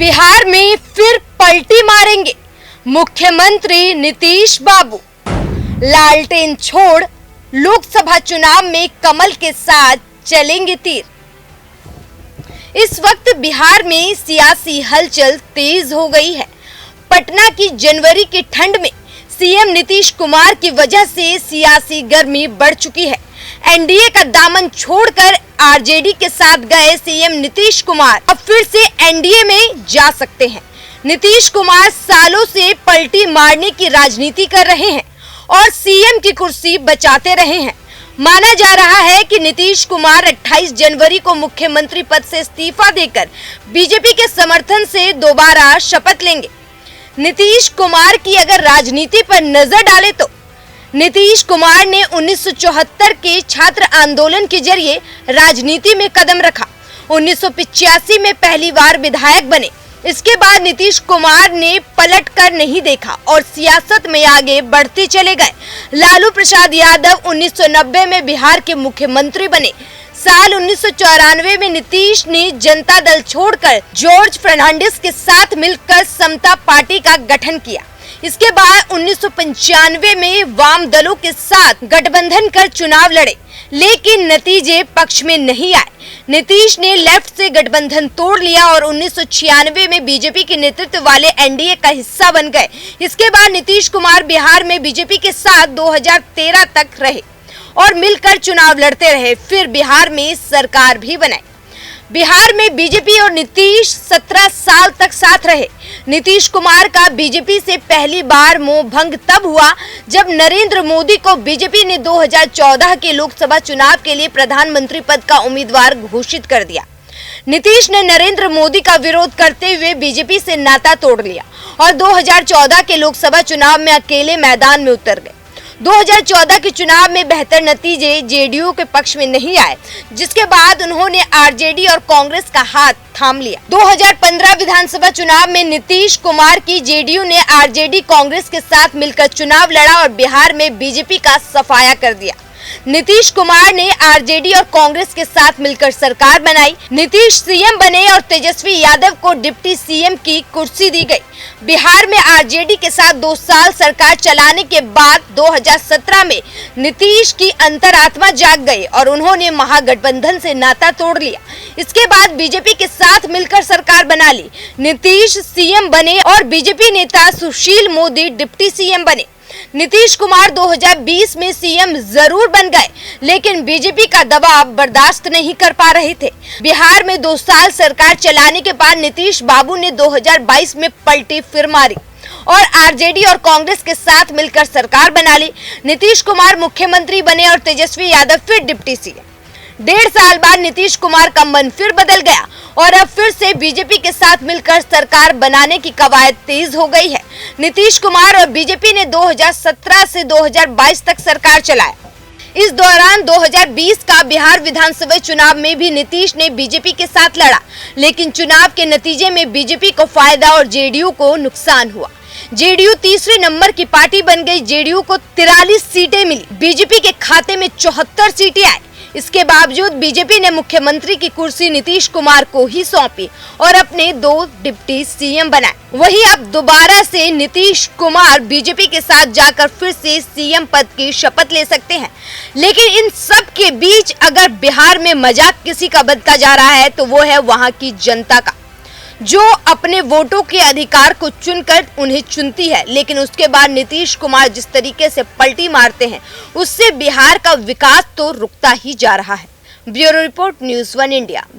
बिहार में फिर पलटी मारेंगे मुख्यमंत्री नीतीश बाबू। लालटेन छोड़ लोकसभा चुनाव में कमल के साथ चलेंगे तीर। इस वक्त बिहार में सियासी हलचल तेज हो गई है। पटना की जनवरी की ठंड में सीएम नीतीश कुमार की वजह से सियासी गर्मी बढ़ चुकी है। एनडीए का दामन छोड़कर आरजेडी के साथ गए सीएम नीतीश कुमार अब फिर से एनडीए में जा सकते हैं। नीतीश कुमार सालों से पलटी मारने की राजनीति कर रहे हैं और सीएम की कुर्सी बचाते रहे हैं। माना जा रहा है कि नीतीश कुमार 28 जनवरी को मुख्यमंत्री पद से इस्तीफा देकर बीजेपी के समर्थन से दोबारा शपथ लेंगे। नीतीश कुमार की अगर राजनीति पर नजर डालें तो नीतीश कुमार ने 1974 के छात्र आंदोलन के जरिए राजनीति में कदम रखा। 1985 में पहली बार विधायक बने। इसके बाद नीतीश कुमार ने पलट कर नहीं देखा और सियासत में आगे बढ़ते चले गए। लालू प्रसाद यादव 1990 में बिहार के मुख्यमंत्री बने। साल 1994 में नीतीश ने जनता दल छोड़कर जॉर्ज फर्नांडिस के साथ मिलकर समता पार्टी का गठन किया। इसके बाद 1995 में वाम दलों के साथ गठबंधन कर चुनाव लड़े, लेकिन नतीजे पक्ष में नहीं आए। नीतीश ने लेफ्ट से गठबंधन तोड़ लिया और 1996 में बीजेपी के नेतृत्व वाले एनडीए का हिस्सा बन गए। इसके बाद नीतीश कुमार बिहार में बीजेपी के साथ 2013 तक रहे और मिलकर चुनाव लड़ते रहे। फिर बिहार में सरकार भी बनाई। बिहार में बीजेपी और नीतीश 17 साल तक साथ रहे। नीतीश कुमार का बीजेपी से पहली बार मोह भंग तब हुआ जब नरेंद्र मोदी को बीजेपी ने 2014 के लोकसभा चुनाव के लिए प्रधानमंत्री पद का उम्मीदवार घोषित कर दिया। नीतीश ने नरेंद्र मोदी का विरोध करते हुए बीजेपी से नाता तोड़ लिया और 2014 के लोकसभा चुनाव में अकेले मैदान में उतर गए। 2014 के चुनाव में बेहतर नतीजे जेडीयू के पक्ष में नहीं आए, जिसके बाद उन्होंने आरजेडी और कांग्रेस का हाथ थाम लिया। 2015 विधानसभा चुनाव में नीतीश कुमार की जेडीयू ने आरजेडी कांग्रेस के साथ मिलकर चुनाव लड़ा और बिहार में बीजेपी का सफाया कर दिया। नीतीश कुमार ने आरजेडी और कांग्रेस के साथ मिलकर सरकार बनाई। नीतीश सीएम बने और तेजस्वी यादव को डिप्टी सीएम की कुर्सी दी गई। बिहार में आरजेडी के साथ 2 साल सरकार चलाने के बाद 2017 में नीतीश की अंतरात्मा जाग गई और उन्होंने महागठबंधन से नाता तोड़ लिया। इसके बाद बीजेपी के साथ मिलकर सरकार बना ली। नीतीश सीएम बने और बीजेपी नेता सुशील मोदी डिप्टी सीएम बने। नीतीश कुमार 2020 में सीएम जरूर बन गए, लेकिन बीजेपी का दबाव बर्दाश्त नहीं कर पा रहे थे। बिहार में 2 साल सरकार चलाने के बाद नीतीश बाबू ने 2022 में पलटी फिर मारी और आरजेडी और कांग्रेस के साथ मिलकर सरकार बना ली। नीतीश कुमार मुख्यमंत्री बने और तेजस्वी यादव फिर डिप्टी सीएम। 1.5 साल बाद नीतीश कुमार का मन फिर बदल गया और अब फिर से बीजेपी के साथ मिलकर सरकार बनाने की कवायद तेज हो गई है। नीतीश कुमार और बीजेपी ने 2017 से 2022 तक सरकार चलाया। इस दौरान 2020 का बिहार विधानसभा चुनाव में भी नीतीश ने बीजेपी के साथ लड़ा, लेकिन चुनाव के नतीजे में बीजेपी को फायदा और जेडीयू को नुकसान हुआ। जेडीयू तीसरे नंबर की पार्टी बन गई। जेडीयू को 43 सीटें मिली, बीजेपी के खाते में 74 सीटें आई। इसके बावजूद बीजेपी ने मुख्यमंत्री की कुर्सी नीतीश कुमार को ही सौंपी और अपने 2 डिप्टी सीएम बनाए। वहीं अब दोबारा से नीतीश कुमार बीजेपी के साथ जाकर फिर से सीएम पद की शपथ ले सकते हैं। लेकिन इन सब के बीच अगर बिहार में मजाक किसी का बदता जा रहा है तो वो है वहां की जनता का, जो अपने वोटों के अधिकार को चुनकर उन्हें चुनती है। लेकिन उसके बाद नीतीश कुमार जिस तरीके से पलटी मारते हैं, उससे बिहार का विकास तो रुकता ही जा रहा है। Bureau report, news 1 India.